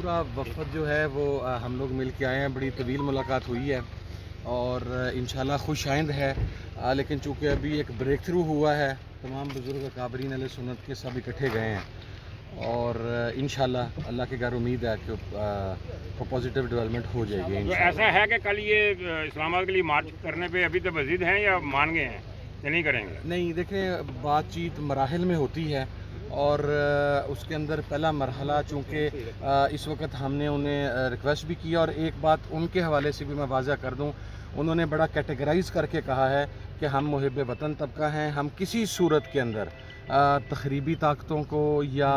पूरा वफ़द जो है वो हम लोग मिल के आए हैं। बड़ी तवील मुलाकात हुई है और इंशाल्लाह खुशाइंद है। लेकिन चूँकि अभी एक ब्रेक थ्रू हुआ है, तमाम बुज़ुर्ग अकाबरीन अहले सुन्नत के सब इकट्ठे गए हैं और इंशाल्लाह अल्लाह के घर उम्मीद है कि पॉजिटिव डेवलपमेंट हो जाएगी। तो ऐसा है कि कल ये इस्लामाबाद के लिए मार्च करने पे अभी तो मज़ीद हैं या मान गए हैं या नहीं करेंगे? नहीं, देखें, बातचीत मराहिल में होती है और उसके अंदर पहला मरहला चूँकि इस वक्त हमने उन्हें रिक्वेस्ट भी किया और एक बात उनके हवाले से भी मैं वाज़ा कर दूँ, उन्होंने बड़ा कैटेगराइज़ करके कहा है कि हम मुहिब वतन तबका हैं, हम किसी सूरत के अंदर तखरीबी ताकतों को या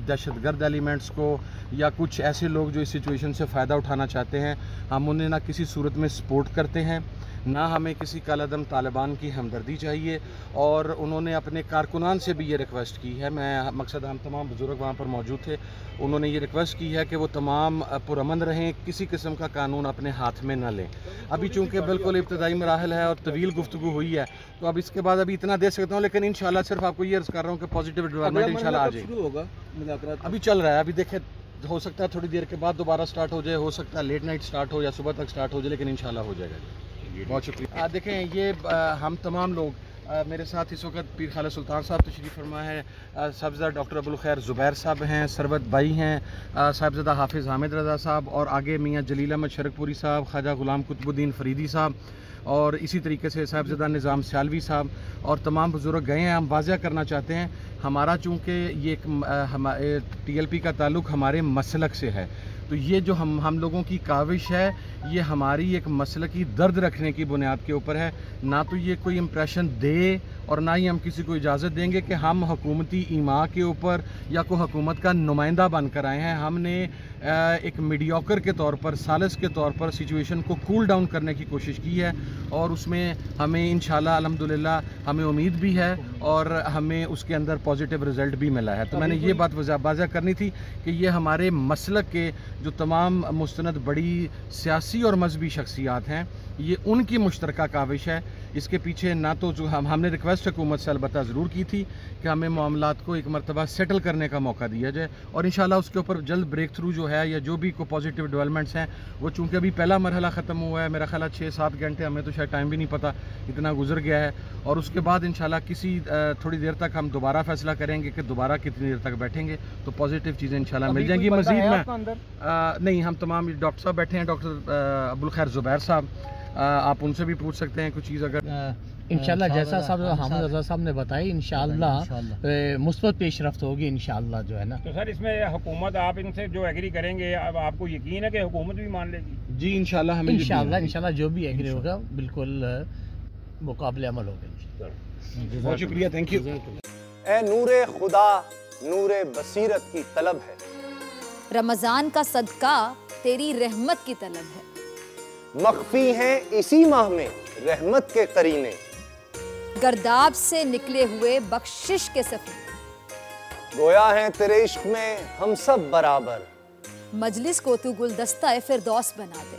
दहशतगर्द एलिमेंट्स को या कुछ ऐसे लोग जो इस सिचुएशन से फ़ायदा उठाना चाहते हैं, हम उन्हें ना किसी सूरत में सपोर्ट करते हैं, ना हमें किसी कालादम तालिबान की हमदर्दी चाहिए। और उन्होंने अपने कारकुनान से भी ये रिक्वेस्ट की है, मैं मकसद हम तमाम बुज़ुर्ग वहाँ पर मौजूद थे, उन्होंने ये रिक्वेस्ट की है कि वो तमाम पुरअमन रहें, किसी किस्म का कानून अपने हाथ में न लें। अभी चूँकि बिल्कुल इब्तदाई मराहल है और तवील गुफ्तगू हुई है, तो अब इसके बाद अभी इतना दे सकता हूँ, लेकिन इंशाल्लाह सिर्फ आपको ये अर्ज़ कर रहा हूँ कि पॉजिटिव डेवलपमेंट इंशाल्लाह आ जाएगी। अभी चल रहा है, अभी देखें, हो सकता है थोड़ी देर के बाद दोबारा स्टार्ट हो जाए, हो सकता है लेट नाइट स्टार्ट हो या सुबह तक स्टार्ट हो जाए, लेकिन इंशाल्लाह हो जाएगा। बहुत शुक्रिया। देखें, ये हम तमाम लोग, मेरे साथ इस वक्त पीर खालिद सुल्तान साहब तशरीफ़ फरमा है, साहिबज़ादा डॉक्टर अबुल खैर ज़ुबैर साहब हैं, सरवत भाई हैं, साहिबज़ादा हाफिज़ हामिद रज़ा साहब और आगे मियाँ जलील अहमद शरकपुरी साहब, ख्वाजा गुलाम कुतुबुद्दीन फरीदी साहब और इसी तरीके से साहिबज़ादा निज़ाम सियालवी साहब और तमाम बुज़ुर्ग गए हैं। हम वाज़ह करना चाहते हैं, हमारा चूँकि ये एक TLP का ताल्लुक़ हमारे मसलक से है, तो ये जो हम लोगों की काविश है, ये हमारी एक मसलकी दर्द रखने की बुनियाद के ऊपर है, ना तो ये कोई इम्प्रेशन दे और ना ही हम किसी को इजाज़त देंगे कि हम हुकूमती ईमा के ऊपर या कोई हुकूमत का नुमाइंदा बन कर आए हैं। हमने एक मीडियोकर के तौर पर, सालिस के तौर पर सिचुएशन को कूल डाउन करने की कोशिश की है और उसमें हमें इंशाल्लाह अल्हम्दुलिल्लाह हमें उम्मीद भी है और हमें उसके अंदर पॉजिटिव रिज़ल्ट भी मिला है। तो मैंने ये बात वाज़ा करनी थी कि ये हमारे मसलक के जो तमाम मुस्तनद बड़ी सियासी और मजहबी शख्सियात हैं, ये उनकी मुश्तरका काविश है। इसके पीछे ना तो जो हमने रिक्वेस्ट हुकूमत से अलबत्ता ज़रूर की थी कि हमें मामलात को एक मरतबा सेटल करने का मौका दिया जाए और इंशाल्लाह उसके ऊपर जल्द ब्रेक थ्रू जो है या जो भी को पॉजिटिव डेवलपमेंट्स हैं, वो चूँकि अभी पहला मरहला ख़त्म हुआ है, मेरा ख्याल है 6-7 घंटे, हमें तो शायद टाइम भी नहीं पता, इतना गुजर गया है। और उसके बाद इंशाल्लाह किसी थोड़ी देर तक हम दोबारा फैसला करेंगे कि दोबारा कितनी देर तक बैठेंगे, तो पॉजिटिव चीज़ें इंशाल्लाह मिल जाएंगी। मज़ीद में नहीं, हम तमाम डॉक्टर साहब बैठे हैं, डॉक्टर अबुल खैर ज़ुबैर साहब, आप उनसे भी पूछ सकते हैं कुछ चीज़ अगर इंशाल्लाह जैसा साहब हामिद रज़ा साहब ने बताया, इंशाल्लाह मुस्बत पेशरफ्त होगी इंशाल्लाह, जो है ना। तो सर, इसमें हुकूमत, आप इनसे जो एग्री करेंगे, अब आपको यकीन है कि हुकूमत भी मान लेगी? जी इंशाल्लाह, हमें इंशाल्लाह जो भी एग्री होगा बिल्कुल मुकाबले अमल होगा। बहुत शुक्रिया, थैंक यू। ए नूरे खुदा, नूरे बसीरत की तलब है, रमजान का सदका तेरी रहमत की तलब है, मख्फी हैं इसी माह में रहमत के करीने, गर्दाब से निकले हुए बख्शिश के सफीने, गोया है तेरे इश्क में हम सब बराबर, मजलिस को तू गुलदस्ता फिरदौस बना दे,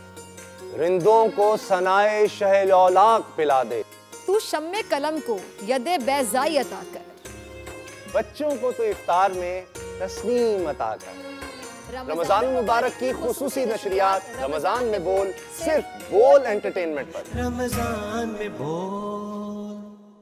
रिंदों को सनाए शहलौलाक पिला दे, तू शम्मे कलम को यदे बैज़ाई अता कर, बच्चों को तो इफ्तार में तस्नीम अता कर। रमजान मुबारक की खुसूसी नशरियात रमजान में बोल, सिर्फ बोल एंटरटेनमेंट पर। रमजान में बोल।